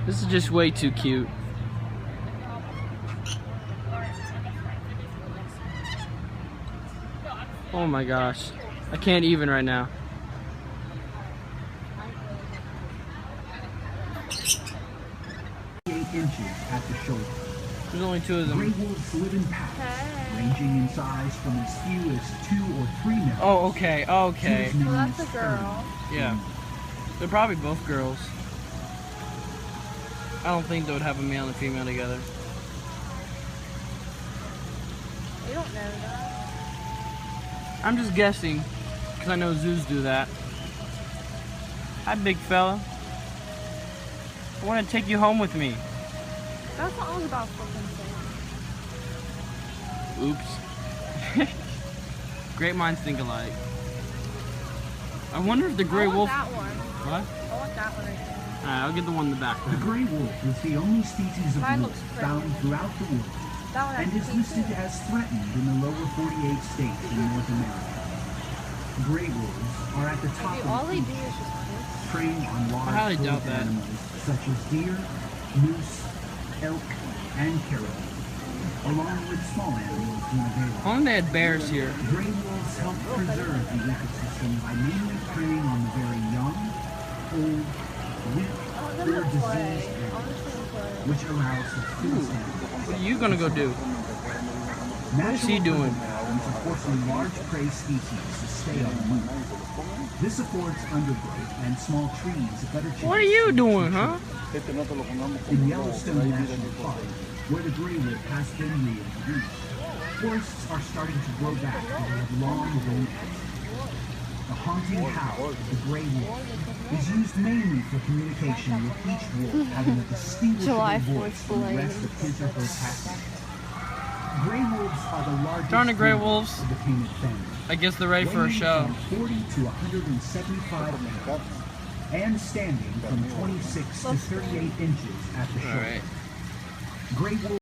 This is just way too cute. Oh my gosh. I can't even right now. Inches at the shoulder. There's only 2 of them. Gray wolves live in packs, ranging in size from as few as 2 or 3 members. Oh, okay, okay. Well, that's a girl. Yeah. They're probably both girls. I don't think they would have a male and a female together. You don't know that. I'm just guessing, because I know zoos do that. Hi, big fella. I want to take you home with me. That's what I was about fucking saying. Oops. Great minds think alike. I wonder if the gray wolf... I want that one. What? I want that one right there. Alright, I'll get the one in the back The then. gray wolf is the only species of Mine wolf looks pretty. found throughout the world That one and is listed as threatened in the lower 48 states in North America. Gray wolves are at the top all of they the do food is just piss. preying on I highly large doubt furred that. animals such as deer, moose, elk, and caribou, along with small animals in the If daylight. only they had bears here. Gray wolves help preserve the ecosystem by mainly preying on the very young, old, weak, I or want them to play. diseased I want animals, to see them play. which allows the food stamps. What are you gonna go do? What is he doing? are forcing large prey species to stay on the move. This affords undergrowth and small trees a better chance. What are you doing, huh? In Yellowstone National Park, where the gray wolf has been reintroduced, forests are starting to grow back and have long green edges. The haunting howl of the gray wolf is used mainly for communication, with each wolf having a distinguishable July voice 4th from the rest of his or her pack. Gray wolves are the largest Darn it, gray members wolves. of the canid family, I guess they're ready for a weighing show. from 40 to 175 pounds and standing from 26 to 38 inches at the shoulder. Alright. Gray wolves